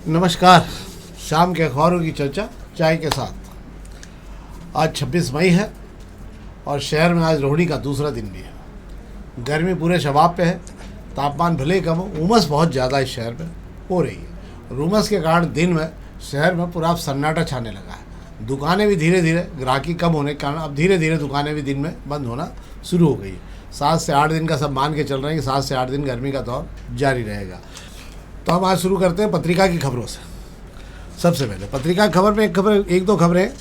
नमस्कार। शाम के अखबारों की चर्चा चाय के साथ। आज 26 मई है और शहर में आज रोहिणी का दूसरा दिन भी है। गर्मी पूरे शबाब पे है। तापमान भले ही कम हो, उमस बहुत ज़्यादा इस शहर में हो रही है। उमस के कारण दिन में शहर में पूरा सन्नाटा छाने लगा है। दुकानें भी धीरे धीरे, ग्राहकी कम होने के कारण अब धीरे धीरे दुकानें भी दिन में बंद होना शुरू हो गई है। 7 से 8 दिन का सब मान के चल रहे हैं कि 7 से 8 दिन गर्मी का दौर जारी रहेगा। तो हम आज शुरू करते हैं पत्रिका की खबरों से। सबसे पहले पत्रिका की खबर में एक दो खबरें,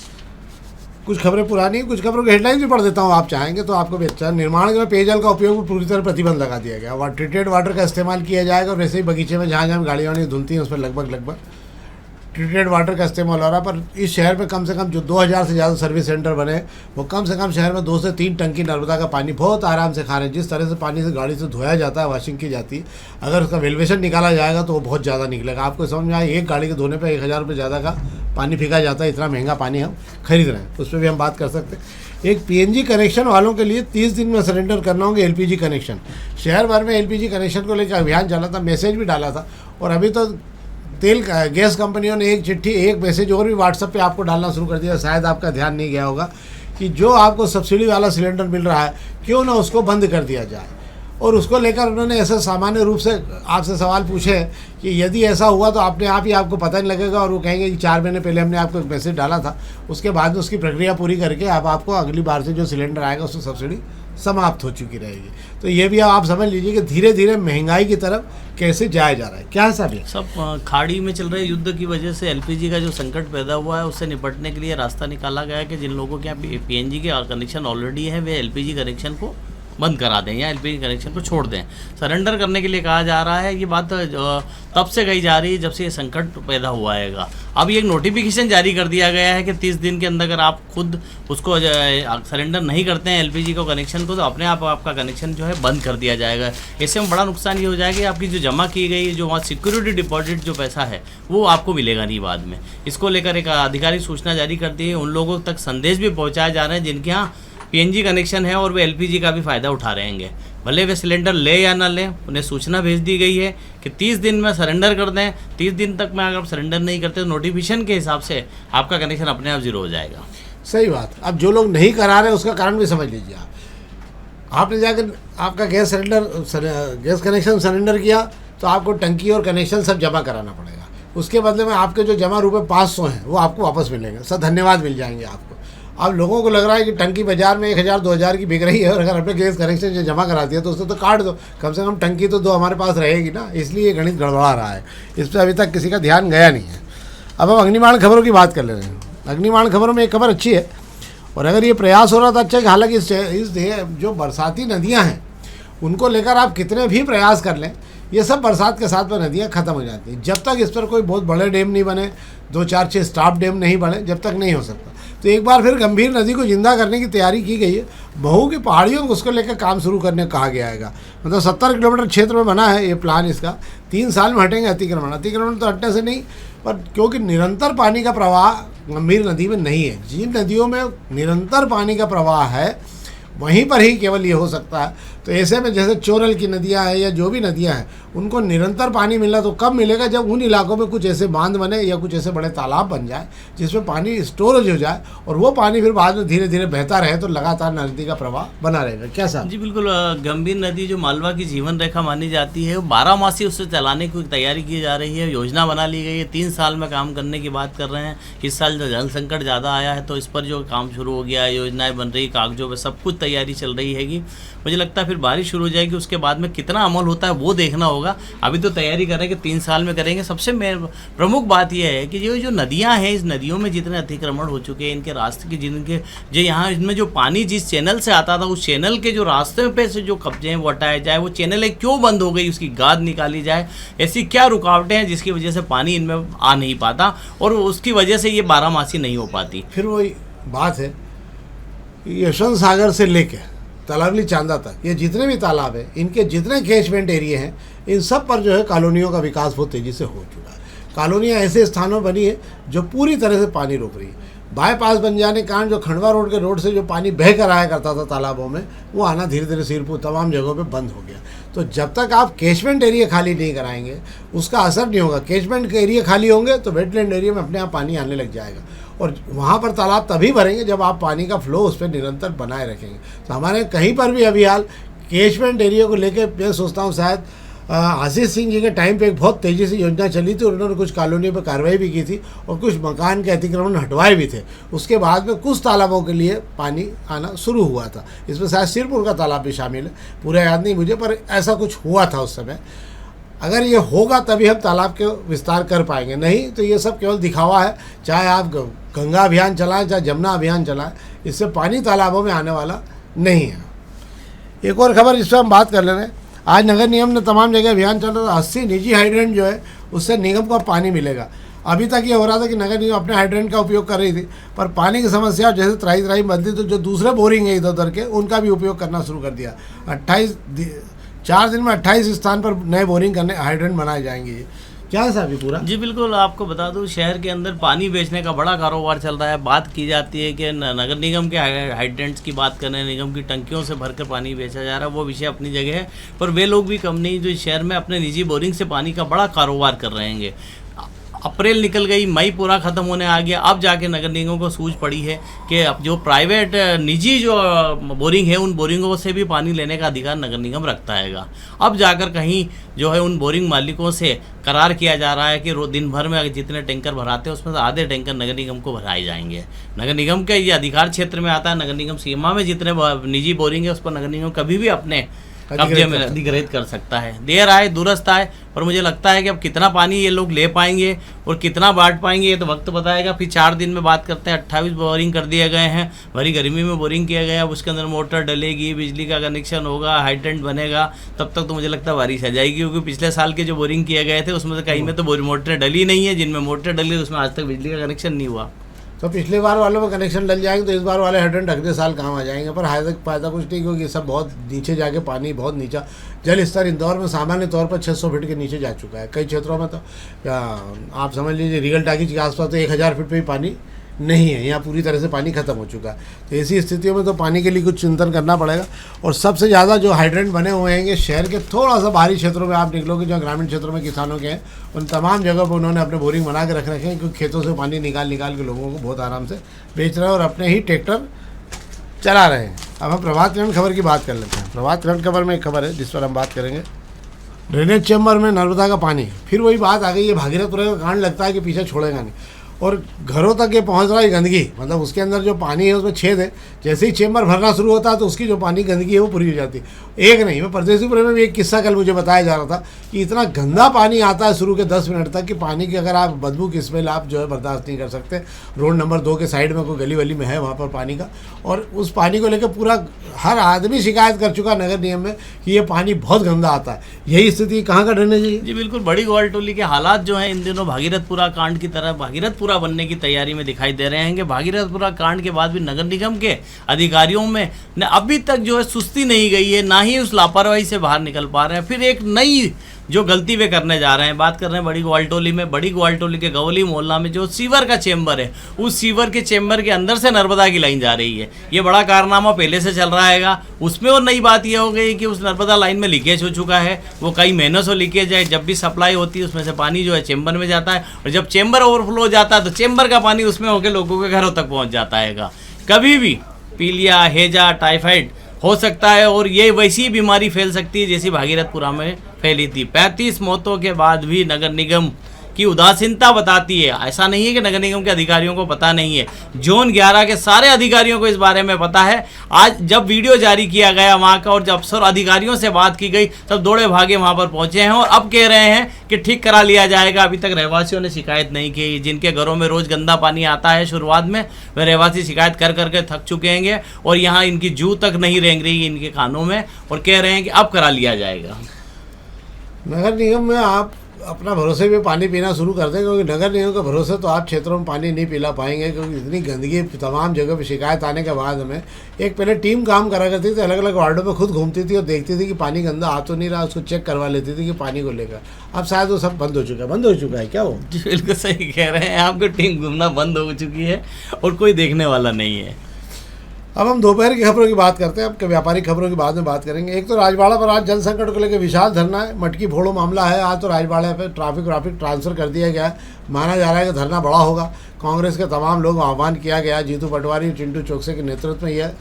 कुछ खबरें पुरानी, कुछ खबरों की हेडलाइंस भी पढ़ देता हूँ, आप चाहेंगे तो आपको भी अच्छा। निर्माण में पेयजल का उपयोग पूरी तरह प्रतिबंध लगा दिया गया। ट्रीटेड वाटर का इस्तेमाल किया जाएगा। और वैसे ही बगीचे में जहाँ जहाँ गाड़ियाँ धुलती हैं उस पर लगभग ट्रीटेड वाटर का इस्तेमाल हो रहा है। पर इस शहर में कम से कम जो 2000 से ज़्यादा सर्विस सेंटर बने, वो कम से कम शहर में 2 से 3 टंकी नर्मदा का पानी बहुत आराम से खा रहे हैं। जिस तरह से पानी से गाड़ी से धोया जाता है, वॉशिंग की जाती है, अगर उसका वैल्यूएशन निकाला जाएगा तो वो बहुत ज़्यादा निकलेगा। आपको समझ में आए, एक गाड़ी के धोने पर 1000 रुपये ज़्यादा का पानी फेंका जाता है। इतना महंगा पानी हम खरीद रहे हैं, उस पर भी हम बात कर सकते हैं। एक पीएनजी कनेक्शन वालों के लिए 30 दिन में सरेंडर करना होंगे एलपीजी कनेक्शन। शहर भर में एलपीजी कनेक्शन को लेकर अभियान चला था, मैसेज भी डाला था। और अभी तो गैस कंपनियों ने एक चिट्ठी, एक मैसेज और भी व्हाट्सएप पे आपको डालना शुरू कर दिया। शायद आपका ध्यान नहीं गया होगा कि जो आपको सब्सिडी वाला सिलेंडर मिल रहा है, क्यों ना उसको बंद कर दिया जाए। और उसको लेकर उन्होंने ऐसे सामान्य रूप से आपसे सवाल पूछे कि यदि ऐसा हुआ तो अपने आप ही आपको पता नहीं लगेगा। और वो कहेंगे कि 4 महीने पहले हमने आपको एक मैसेज डाला था, उसके बाद में उसकी प्रक्रिया पूरी करके अब आपको अगली बार से जो सिलेंडर आएगा उसमें सब्सिडी समाप्त हो चुकी रहेगी। तो ये भी आप समझ लीजिए कि धीरे धीरे महंगाई की तरफ कैसे जाया जा रहा है। क्या हिसाब है? सब खाड़ी में चल रहे युद्ध की वजह से एलपीजी का जो संकट पैदा हुआ है, उससे निपटने के लिए रास्ता निकाला गया है कि जिन लोगों के यहाँ पीएनजी के कनेक्शन ऑलरेडी है, वे एलपीजी कनेक्शन को बंद करा दें या एलपीजी कनेक्शन को छोड़ दें। सरेंडर करने के लिए कहा जा रहा है। ये बात तब से कही जा रही है जब से ये संकट पैदा हुआ है। अब एक नोटिफिकेशन जारी कर दिया गया है कि 30 दिन के अंदर अगर आप खुद उसको सरेंडर नहीं करते हैं एलपीजी को कनेक्शन को, तो अपने आप आपका कनेक्शन जो है बंद कर दिया जाएगा। इससे में बड़ा नुकसान ये हो जाएगा कि आपकी जो जमा की गई जो वहाँ सिक्योरिटी डिपॉजिट जो पैसा है वो आपको मिलेगा नहीं बाद में। इसको लेकर एक आधिकारिक सूचना जारी कर दी है। उन लोगों तक संदेश भी पहुँचाए जा रहे हैं जिनके यहाँ पीएनजी कनेक्शन है और वे एलपीजी का भी फ़ायदा उठा रहे हैं। भले वे सिलेंडर ले या ना लें, उन्हें सूचना भेज दी गई है कि 30 दिन में सरेंडर कर दें। 30 दिन तक में अगर आप सरेंडर नहीं करते तो नोटिफिकेशन के हिसाब से आपका कनेक्शन अपने आप जीरो हो जाएगा। सही बात। अब जो लोग नहीं करा रहे उसका कारण भी समझ लीजिए। आपने जाकर आपका गैस कनेक्शन सरेंडर किया तो आपको टंकी और कनेक्शन सब जमा कराना पड़ेगा। उसके बदले में आपके जो जमा रुपये 500 हैं वो आपको वापस मिलेंगे, सब धन्यवाद मिल जाएंगे आपको। अब लोगों को लग रहा है कि टंकी बाजार में 1000-2000 की बिक रही है और अगर अपने गैस कनेक्शन जो जमा करा दिया तो उससे तो काट दो, कम से कम टंकी तो 2 हमारे पास रहेगी ना। इसलिए ये गणित गड़बड़ा रहा है। इस पर अभी तक किसी का ध्यान गया नहीं है। अब हम अग्निबाण खबरों की बात कर ले रहे हैं। अग्निबाण खबरों में एक खबर अच्छी है और अगर ये प्रयास हो रहा था अच्छा है कि हालांकि इस जो बरसाती नदियाँ हैं उनको लेकर आप कितने भी प्रयास कर लें, ये सब बरसात के साथ में नदियाँ ख़त्म हो जाती हैं। जब तक इस पर कोई बहुत बड़े डैम नहीं बने, 2-4-6 स्टाफ डैम नहीं बने, जब तक नहीं हो सकता। तो एक बार फिर गंभीर नदी को जिंदा करने की तैयारी की गई है। महू की पहाड़ियों को उसको लेकर काम शुरू करने कहा गया है। मतलब 70 किलोमीटर क्षेत्र में बना है ये प्लान। इसका 3 साल में हटेंगे अतिक्रमण तो हटने से नहीं, पर क्योंकि निरंतर पानी का प्रवाह गंभीर नदी में नहीं है। जिन नदियों में निरंतर पानी का प्रवाह है वहीं पर ही केवल ये हो सकता है। तो ऐसे में जैसे चोरल की नदियाँ हैं या जो भी नदियाँ हैं, उनको निरंतर पानी मिलना तो कब मिलेगा जब उन इलाकों में कुछ ऐसे बांध बने या कुछ ऐसे बड़े तालाब बन जाए जिसमें पानी स्टोरेज हो जाए और वो पानी फिर बाद में धीरे धीरे बहता रहे तो लगातार नदी का प्रवाह बना रहेगा। क्या साहब? जी बिल्कुल। गंभीर नदी जो मालवा की जीवन रेखा मानी जाती है, 12 मासी उससे चलाने की तैयारी की जा रही है। योजना बना ली गई है। 3 साल में काम करने की बात कर रहे हैं। इस साल जल संकट ज़्यादा आया है तो इस पर जो काम शुरू हो गया है, योजनाएँ बन रही, कागजों पर सब कुछ तैयारी चल रही हैगी। मुझे लगता है फिर बारिश शुरू हो जाएगी, उसके बाद में कितना अमल होता है वो देखना होगा। अभी तो तैयारी कर रहे हैं कि 3 साल में करेंगे। सबसे प्रमुख बात यह है कि जो नदियां हैं, इस नदियों में जितने अतिक्रमण हो चुके हैं, इनके रास्ते के जिनके जो यहाँ इसमें जो पानी जिस चैनल से आता था उस चैनल के जो रास्ते पे से जो कब्जे हैं वो हटाए जाए। वो चैनल क्यों बंद हो गई, उसकी गाद निकाली जाए। ऐसी क्या रुकावटें हैं जिसकी वजह से पानी इनमें आ नहीं पाता और उसकी वजह से ये 12 मासी नहीं हो पाती। फिर वही बात है, यशवंत सागर से लेकर तलावली चांदा तक ये जितने भी तालाब हैं, इनके जितने कैचमेंट एरिया हैं, इन सब पर जो है कॉलोनियों का विकास बहुत तेज़ी से हो चुका है। कॉलोनियाँ ऐसे स्थानों बनी है जो पूरी तरह से पानी रोक रही है। बाईपास बन जाने के कारण जो खंडवा रोड के रोड से जो पानी बह कर आया करता था तालाबों में, वो आना धीरे धीरे सिरपुर तमाम जगहों पे बंद हो गया। तो तो जब तक आप कैचमेंट एरिया खाली नहीं कराएंगे उसका असर नहीं होगा। कैचमेंट एरिया खाली होंगे तो वेटलैंड एरिया में अपने आप पानी आने लग जाएगा, और वहाँ पर तालाब तभी भरेंगे जब आप पानी का फ्लो उस पर निरंतर बनाए रखेंगे। तो हमारे कहीं पर भी अभी हाल कैचमेंट एरिया को लेके मैं सोचता हूँ शायद आशीष सिंह जी के टाइम पे एक बहुत तेज़ी से योजना चली थी और उन्होंने कुछ कॉलोनियों पर कार्रवाई भी की थी और कुछ मकान के अतिक्रमण हटवाए भी थे। उसके बाद में कुछ तालाबों के लिए पानी आना शुरू हुआ था, इसमें शायद सिरपुर का तालाब भी शामिल है, पूरा याद नहीं मुझे, पर ऐसा कुछ हुआ था उस समय। अगर ये होगा तभी हम तालाब के विस्तार कर पाएंगे, नहीं तो ये सब केवल दिखावा है। चाहे आप गंगा अभियान चलाएं चाहे जमुना अभियान चलाएं, इससे पानी तालाबों में आने वाला नहीं है। एक और खबर जिस पर हम बात कर ले रहे हैं, आज नगर निगम ने तमाम जगह अभियान चल रहा था, 80 निजी हाइड्रेंट जो है उससे निगम को पानी मिलेगा। अभी तक ये हो रहा था कि नगर निगम अपने हाइड्रेंट का उपयोग कर रही थी, पर पानी की समस्या जैसे त्राही बदली तो जो दूसरे बोरिंग है इधर उधर के उनका भी उपयोग करना शुरू कर दिया। 4 दिन में 28 स्थान पर नए बोरिंग करने हाइड्रेंट बनाए जाएंगे। क्या है साहब ये पूरा? जी बिल्कुल, आपको बता दूं शहर के अंदर पानी बेचने का बड़ा कारोबार चल रहा है। बात की जाती है कि नगर निगम के हाइड्रेंट्स की बात करें, निगम की टंकियों से भरकर पानी बेचा जा रहा है, वो विषय अपनी जगह है, पर वे लोग भी कम नहीं जो शहर में अपने निजी बोरिंग से पानी का बड़ा कारोबार कर रहे हैं। अप्रैल निकल गई, मई पूरा ख़त्म होने आ गया, अब जाके नगर निगम को सूझ पड़ी है कि अब जो प्राइवेट निजी जो बोरिंग है उन बोरिंगों से भी पानी लेने का अधिकार नगर निगम रखता है। अब जाकर कहीं जो है उन बोरिंग मालिकों से करार किया जा रहा है कि दिन भर में जितने टैंकर भराते हैं उसमें से आधे टैंकर नगर निगम को भराए जाएंगे। नगर निगम के ये अधिकार क्षेत्र में आता है, नगर निगम सीमा में जितने निजी बोरिंग है उस पर नगर निगम कभी भी अपने कब्जे में अधिग्रहित कर सकता है। देर आए दुरुस्त आए, पर मुझे लगता है कि अब कितना पानी ये लोग ले पाएंगे और कितना बांट पाएंगे ये तो वक्त बताएगा। फिर 4 दिन में बात करते हैं, 28 बोरिंग कर दिए गए हैं, भरी गर्मी में बोरिंग किया गया, अब उसके अंदर मोटर डलेगी, बिजली का कनेक्शन होगा, हाइड्रेंट बनेगा, तब तक तो मुझे लगता है बारिश आ जाएगी, क्योंकि पिछले साल के जो बोरिंग किए गए थे उसमें से कहीं में तो मोटर डली नहीं है, जिनमें मोटर डली उसमें आज तक बिजली का कनेक्शन नहीं हुआ। तो पिछले बार वालों में कनेक्शन डल जाएंगे तो इस बार वाले हाइड्रेंट अगले साल काम आ जाएंगे, पर फायदा कुछ नहीं, क्योंकि सब बहुत नीचे जाके पानी बहुत नीचा जल स्तर इंदौर में सामान्य तौर पर 600 फीट के नीचे जा चुका है। कई क्षेत्रों में तो आप समझ लीजिए रीगल टाकीज के आसपास तो 1000 फीट पे भी पानी नहीं है, यहाँ पूरी तरह से पानी खत्म हो चुका है। तो ऐसी स्थितियों में तो पानी के लिए कुछ चिंतन करना पड़ेगा। और सबसे ज़्यादा जो हाइड्रेंट बने हुए हैं शहर के थोड़ा सा बाहरी क्षेत्रों में आप निकलोगे, जो ग्रामीण क्षेत्रों में किसानों के हैं उन तमाम जगह पर उन्होंने अपने बोरिंग बना के रख रखे हैं, क्योंकि खेतों से पानी निकाल के लोगों को बहुत आराम से बेच रहे हैं और अपने ही ट्रैक्टर चला रहे हैं। अब हम प्रभात किरण खबर की बात कर लेते हैं। प्रभात किरण खबर में एक खबर है जिस पर हम बात करेंगे, ड्रेनेज चैम्बर में नर्मदा का पानी, फिर वही बात आ गई है, भागीरथपुर का कांड लगता है कि पीछे छोड़ेगा नहीं, और घरों तक ये पहुंच रहा है गंदगी, मतलब उसके अंदर जो पानी है उसमें छेद है, जैसे ही चेम्बर भरना शुरू होता है तो उसकी जो पानी गंदगी है वो पूरी हो जाती है। एक नहीं, मैं परदेसीपुर में भी एक किस्सा कल मुझे बताया जा रहा था कि इतना गंदा पानी आता है शुरू के 10 मिनट तक कि पानी की अगर आप बदबू की स्मेल आप जो है बर्दाश्त नहीं कर सकते। रोड नंबर 2 के साइड में कोई गली वली में है वहाँ पर पानी का, और उस पानी को लेकर पूरा हर आदमी शिकायत कर चुका नगर निगम में कि ये पानी बहुत गंदा आता है। यही स्थिति कहाँ का ड्रेनेज है? जी बिल्कुल, बड़ी ग्वालटोली के हालात जो हैं इन दिनों भागीरथपुरा कांड की तरह भागीरथपुरा बनने की तैयारी में दिखाई दे रहे हैं कि भागीरथपुरा कांड के बाद भी नगर निगम के अधिकारियों में अभी तक जो है सुस्ती नहीं गई है, ना ही उस लापरवाही से बाहर निकल पा रहे हैं। फिर एक नई जो गलती वे करने जा रहे हैं, बात कर रहे हैं बड़ी ग्वालटोली में। बड़ी ग्वालटोली के गवली मोहल्ला में जो सीवर का चेंबर है, उस सीवर के चेंबर के अंदर से नर्मदा की लाइन जा रही है। ये बड़ा कारनामा पहले से चल रहा है उसमें, और नई बात यह हो गई कि उस नर्मदा लाइन में लीकेज हो चुका है। वो कई महीनों से लीकेज है, जब भी सप्लाई होती है उसमें से पानी जो है चेंबर में जाता है, और जब चेंबर ओवरफ्लो हो जाता है तो चेंबर का पानी उसमें होकर लोगों के घरों तक पहुँच जाता है। कभी भी पीलिया, हैजा, टाइफाइड हो सकता है, और ये वैसी बीमारी फैल सकती है जैसी भागीरथपुरा में फैली थी। 35 मौतों के बाद भी नगर निगम की उदासीनता बताती है। ऐसा नहीं है कि नगर निगम के अधिकारियों को पता नहीं है, जोन 11 के सारे अधिकारियों को इस बारे में पता है। आज जब वीडियो जारी किया गया वहाँ का और जब अफसर अधिकारियों से बात की गई तब दौड़े भागे वहाँ पर पहुँचे हैं और अब कह रहे हैं कि ठीक करा लिया जाएगा। अभी तक रहवासियों ने शिकायत नहीं की, जिनके घरों में रोज़ गंदा पानी आता है शुरुआत में, वे रहवासी शिकायत कर करके थक चुके हैं और यहाँ इनकी जू तक नहीं रेंग रही इनके कानों में, और कह रहे हैं कि अब करा लिया जाएगा। नगर निगम में आप अपना भरोसे पे पानी पीना शुरू कर दें, क्योंकि नगर निगम के भरोसे तो आप क्षेत्रों में पानी नहीं पिला पाएंगे, क्योंकि इतनी गंदगी तमाम जगह पे शिकायत आने के बाद हमें एक पहले टीम काम करा करती थी, अलग अलग वार्डों में खुद घूमती थी और देखती थी कि पानी गंदा आ तो नहीं रहा, उसको चेक करवा लेती थी कि पानी को लेकर। अब शायद वो सब बंद हो चुका है क्या वो? जी बिल्कुल सही कह रहे हैं, आपकी टीम घूमना बंद हो चुकी है और कोई देखने वाला नहीं है। अब हम दोपहर की खबरों की बात करते हैं। अब व्यापारिक खबरों की बाद में बात करेंगे। एक तो राजवाड़ा पर आज जल संकट को लेकर विशाल धरना है, मटकी फोड़ो मामला है। आज तो राजवाड़ा पर ट्रैफिक ट्रांसफ़र कर दिया गया है। माना जा रहा है कि धरना बड़ा होगा। कांग्रेस के तमाम लोग आह्वान किया गया, जीतू पटवारी, चिंटू चोकसे के नेतृत्व में यह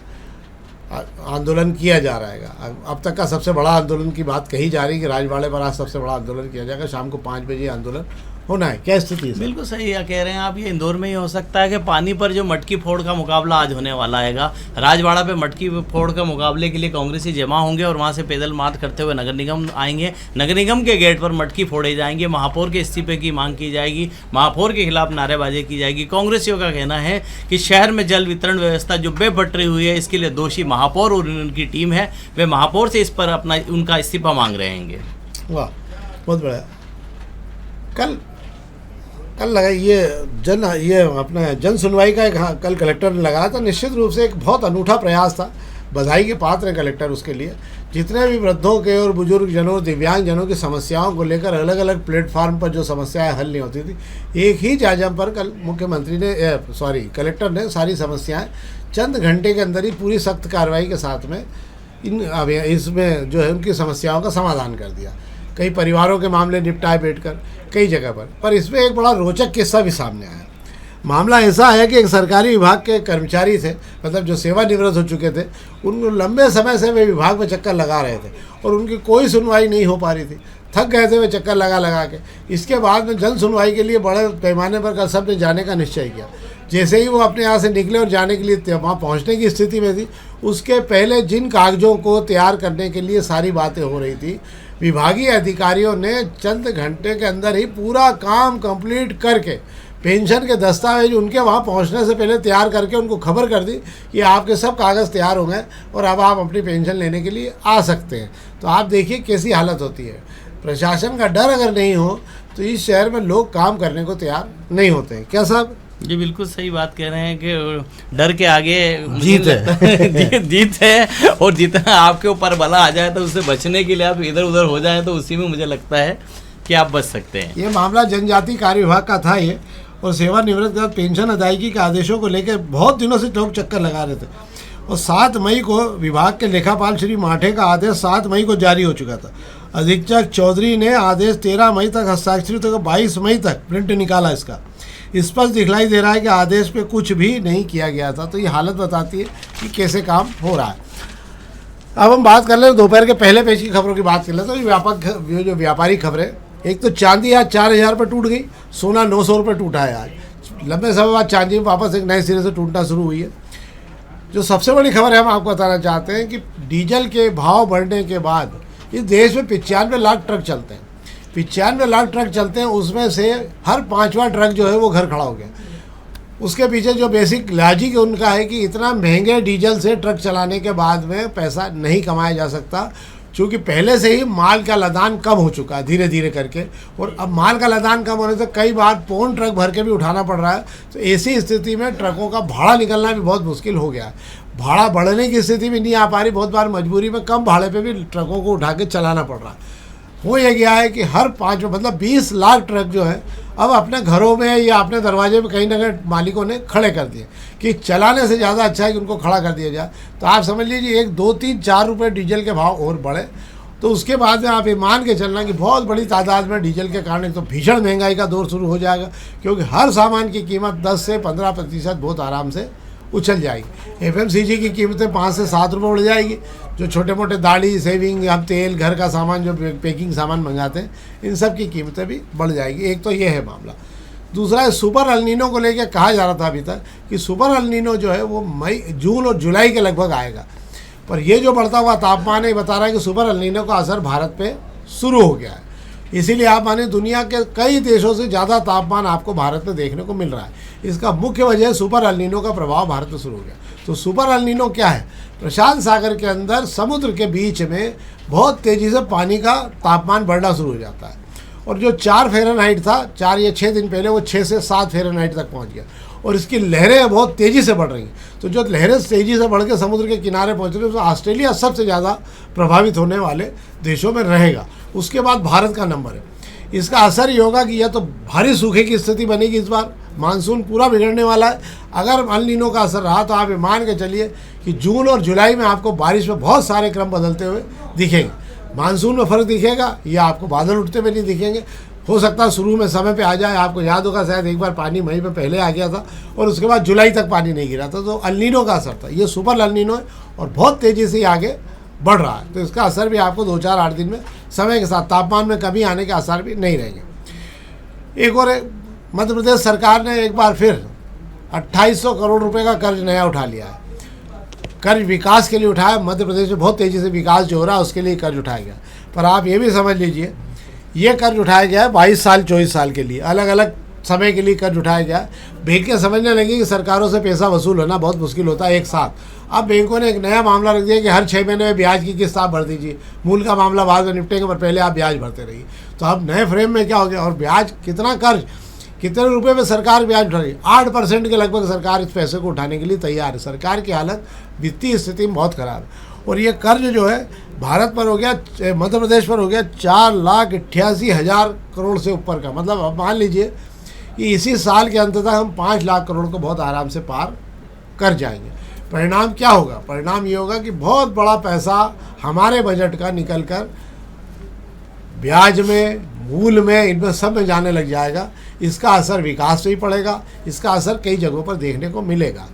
आंदोलन किया जा रहा है। अब तक का सबसे बड़ा आंदोलन की बात कही जा रही है कि राजवाड़े पर आज सबसे बड़ा आंदोलन किया जाएगा। शाम को 5 बजे आंदोलन होना है। क्या स्थिति है? बिल्कुल सही है, कह रहे हैं आप। ये इंदौर में ही हो सकता है कि पानी पर जो मटकी फोड़ का मुकाबला आज होने वाला हैगा। राजवाड़ा पे मटकी फोड़ का मुकाबले के लिए कांग्रेसी जमा होंगे और वहाँ से पैदल मार्च करते हुए नगर निगम आएंगे। नगर निगम के गेट पर मटकी फोड़े जाएंगे। महापौर के इस्तीफे की मांग की जाएगी। महापौर के खिलाफ नारेबाजी की जाएगी। कांग्रेसियों का कहना है कि शहर में जल वितरण व्यवस्था जो बेपटरी हुई है, इसके लिए दोषी महापौर और उनकी टीम है। वे महापौर से इस पर अपना उनका इस्तीफा मांग रहेंगे। वाह, बहुत बड़ा। कल लगा ये अपना जन सुनवाई का एक कल कलेक्टर ने लगाया था। निश्चित रूप से एक बहुत अनूठा प्रयास था। बधाई के पात्र हैं कलेक्टर उसके लिए। जितने भी वृद्धों के और बुजुर्ग जनों, दिव्यांग जनों की समस्याओं को लेकर अलग अलग प्लेटफार्म पर जो समस्याएं हल नहीं होती थी, एक ही जाजम पर कल मुख्यमंत्री ने कलेक्टर ने सारी समस्याएं चंद घंटे के अंदर ही पूरी सख्त कार्रवाई के साथ में इसमें जो है उनकी समस्याओं का समाधान कर दिया। कई परिवारों के मामले निपटाए बैठकर कई जगह पर इसमें एक बड़ा रोचक किस्सा भी सामने आया। मामला ऐसा है कि एक सरकारी विभाग के कर्मचारी थे, मतलब जो सेवानिवृत्त हो चुके थे, उनको लंबे समय से वे विभाग में चक्कर लगा रहे थे और उनकी कोई सुनवाई नहीं हो पा रही थी। थक गए थे वे चक्कर लगा के। इसके बाद में जन सुनवाई के लिए बड़े पैमाने पर कल सबने जाने का निश्चय किया। जैसे ही वो अपने यहाँ से निकले और जाने के लिए वहाँ पहुँचने की स्थिति में थी, उसके पहले जिन कागजों को तैयार करने के लिए सारी बातें हो रही थी, विभागीय अधिकारियों ने चंद घंटे के अंदर ही पूरा काम कंप्लीट करके पेंशन के दस्तावेज उनके वहाँ पहुँचने से पहले तैयार करके उनको खबर कर दी कि आपके सब कागज़ तैयार हो गए और अब आप अपनी पेंशन लेने के लिए आ सकते हैं। तो आप देखिए कैसी हालत होती है। प्रशासन का डर अगर नहीं हो तो इस शहर में लोग काम करने को तैयार नहीं होते हैं। क्या साहब? जी बिल्कुल सही बात कह रहे हैं कि डर के आगे जीत है। जीत है। और जितना आपके ऊपर बला आ जाए तो उससे बचने के लिए आप इधर उधर हो जाए तो उसी में मुझे लगता है कि आप बच सकते हैं। ये मामला जनजाति कार्य विभाग का था ये, और सेवानिवृत्त के बाद पेंशन अदायगी के आदेशों को लेकर बहुत दिनों से लोग चक्कर लगा रहे थे। और 7 मई को विभाग के लेखापाल श्री माठे का आदेश 7 मई को जारी हो चुका था। अधीक्षक चौधरी ने आदेश 13 मई तक हस्ताक्षरित होकर 22 मई तक प्रिंट निकाला। इसका स्पष्ट दिखलाई दे रहा है कि आदेश पे कुछ भी नहीं किया गया था। तो ये हालत बताती है कि कैसे काम हो रहा है। अब हम बात कर ले दोपहर के पहले पेज की खबरों की बात कर ले तो जो व्यापारिक खबरें, एक तो चांदी आज 4,000 पर टूट गई, सोना 900 रुपये टूटा है। आज लंबे समय बाद चांदी वापस एक नए सिरे से टूटना शुरू हुई है। जो सबसे बड़ी खबर है हम आपको बताना चाहते हैं कि डीजल के भाव बढ़ने के बाद इस देश में 95 लाख ट्रक चलते हैं। 95 लाख ट्रक चलते हैं, उसमें से हर 5वां ट्रक जो है वो घर खड़ा हो गया। उसके पीछे जो बेसिक लॉजिक उनका है कि इतना महंगे डीजल से ट्रक चलाने के बाद में पैसा नहीं कमाया जा सकता, क्योंकि पहले से ही माल का लदान कम हो चुका है धीरे धीरे करके। और अब माल का लदान कम होने से कई बार पौन ट्रक भर के भी उठाना पड़ रहा है। तो ऐसी स्थिति में ट्रकों का भाड़ा निकलना भी बहुत मुश्किल हो गया है। भाड़ा बढ़ने की स्थिति भी नहीं आ पा रही। बहुत बार मजबूरी में कम भाड़े पे भी ट्रकों को उठा के चलाना पड़ रहा है। हो यह गया है कि हर 5 मतलब 20 लाख ट्रक जो है अब अपने घरों में या अपने दरवाजे में कहीं ना कहीं मालिकों ने खड़े कर दिए कि चलाने से ज़्यादा अच्छा है कि उनको खड़ा कर दिया जाए। तो आप समझ लीजिए 1, 2, 3, 4 रुपये डीजल के भाव और बढ़े तो उसके बाद में आप ये मान के चलना कि बहुत बड़ी तादाद में डीजल के कारण तो भीषण महंगाई का दौर शुरू हो जाएगा, क्योंकि हर सामान की कीमत 10 से 15% बहुत आराम से उछल जाएगी। FMCG की कीमतें 5 से 7 रुपये उड़ जाएगी। जो छोटे मोटे दाढ़ी, सेविंग, हम तेल, घर का सामान, जो पैकिंग सामान मंगाते हैं, इन सब की कीमतें भी बढ़ जाएगी। एक तो ये है मामला। दूसरा है सुपर अल्नीनो को लेकर कहा जा रहा था अभी तक कि सुपर अल्नीनो जो है वो मई, जून और जुलाई के लगभग आएगा, पर ये जो बढ़ता हुआ तापमान है बता रहा है कि सुपर अल्नीनो का असर भारत पे शुरू हो गया है। इसीलिए आप माने दुनिया के कई देशों से ज़्यादा तापमान आपको भारत में देखने को मिल रहा है। इसका मुख्य वजह सुपर अल्नीनो का प्रभाव भारत में शुरू हो गया। तो सुपर अल्नीनो क्या है? प्रशांत सागर के अंदर समुद्र के बीच में बहुत तेज़ी से पानी का तापमान बढ़ना शुरू हो जाता है, और जो 4 फ़ारेनहाइट था 4 या 6 दिन पहले, वो 6 से 7 फ़ारेनहाइट तक पहुंच गया, और इसकी लहरें बहुत तेज़ी से बढ़ रही हैं। तो जो लहरें तेज़ी से बढ़ के समुद्र के किनारे पहुँच रही है, तो ऑस्ट्रेलिया सबसे ज़्यादा प्रभावित होने वाले देशों में रहेगा। उसके बाद भारत का नंबर है। इसका असर ये होगा कि या तो भारी सूखे की स्थिति बनेगी इस बार मानसून पूरा बिगड़ने वाला है। अगर अल नीनो का असर रहा तो आप ये मान के चलिए कि जून और जुलाई में आपको बारिश में बहुत सारे क्रम बदलते हुए दिखेंगे। मानसून में फ़र्क दिखेगा या आपको बादल उठते हुए नहीं दिखेंगे। हो सकता है शुरू में समय पे आ जाए। आपको याद होगा शायद एक बार पानी मई में पहले आ गया था और उसके बाद जुलाई तक पानी नहीं गिरा था, तो अल नीनो का असर था। ये सुपर अल नीनो है और बहुत तेज़ी से आगे बढ़ रहा है, तो इसका असर भी आपको 2-4-8 दिन में समय के साथ तापमान में कमी आने के आसार भी नहीं रहेंगे। एक और मध्य प्रदेश सरकार ने एक बार फिर 2800 करोड़ रुपए का कर्ज नया उठा लिया है। कर्ज विकास के लिए उठाया। मध्य प्रदेश में बहुत तेज़ी से विकास जो हो रहा है उसके लिए कर्ज उठाया गया। पर आप ये भी समझ लीजिए, ये कर्ज उठाया गया है 22 साल 24 साल के लिए, अलग अलग समय के लिए कर्ज उठाया गया है। बैंकें समझने लगी कि सरकारों से पैसा वसूल होना बहुत मुश्किल होता है एक साथ। अब बैंकों ने एक नया मामला रख दिया कि हर 6 महीने में ब्याज की किस्त आप भर दीजिए, मूल का मामला बाद में निपटेंगे पर पहले आप ब्याज भरते रहिए। तो अब नए फ्रेम में क्या हो गया, और ब्याज कितना, कर्ज कितने रुपए में सरकार ब्याज उठा रही है, 8% के लगभग सरकार इस पैसे को उठाने के लिए तैयार है। सरकार की हालत वित्तीय स्थिति में बहुत खराब है। और ये कर्ज जो है भारत पर हो गया, मध्य प्रदेश पर हो गया 4,88,000 करोड़ से ऊपर का। मतलब अब मान लीजिए कि इसी साल के अंत तक हम 5 लाख करोड़ को बहुत आराम से पार कर जाएंगे। परिणाम क्या होगा? परिणाम ये होगा कि बहुत बड़ा पैसा हमारे बजट का निकल कर ब्याज में, मूल में, इनमें सब में जाने लग जाएगा। इसका असर विकास पे ही पड़ेगा। इसका असर कई जगहों पर देखने को मिलेगा।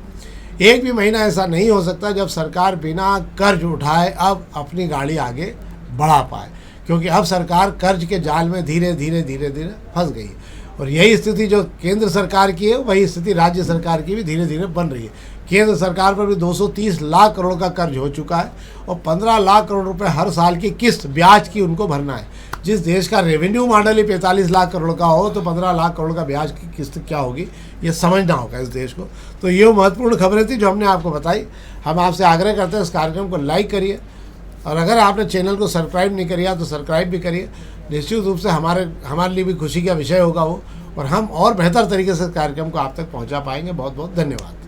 एक भी महीना ऐसा नहीं हो सकता जब सरकार बिना कर्ज उठाए अब अपनी गाड़ी आगे बढ़ा पाए, क्योंकि अब सरकार कर्ज के जाल में धीरे धीरे फंस गई। और यही स्थिति जो केंद्र सरकार की है वही स्थिति राज्य सरकार की भी धीरे धीरे बन रही है। केंद्र सरकार पर भी 230 लाख करोड़ का कर्ज हो चुका है और 15 लाख करोड़ रुपए हर साल की किस्त ब्याज की उनको भरना है। जिस देश का रेवेन्यू मॉडल ही 45 लाख करोड़ का हो तो 15 लाख करोड़ का ब्याज की किस्त क्या होगी, ये समझना होगा इस देश को। तो ये महत्वपूर्ण खबरें थी जो हमने आपको बताई। हम आपसे आग्रह करते हैं इस कार्यक्रम को लाइक करिए और अगर आपने चैनल को सब्सक्राइब नहीं किया तो सब्सक्राइब भी करिए। निश्चित रूप से हमारे लिए भी खुशी का विषय होगा वो, और हम और बेहतर तरीके से इस कार्यक्रम को आप तक पहुंचा पाएंगे। बहुत बहुत धन्यवाद।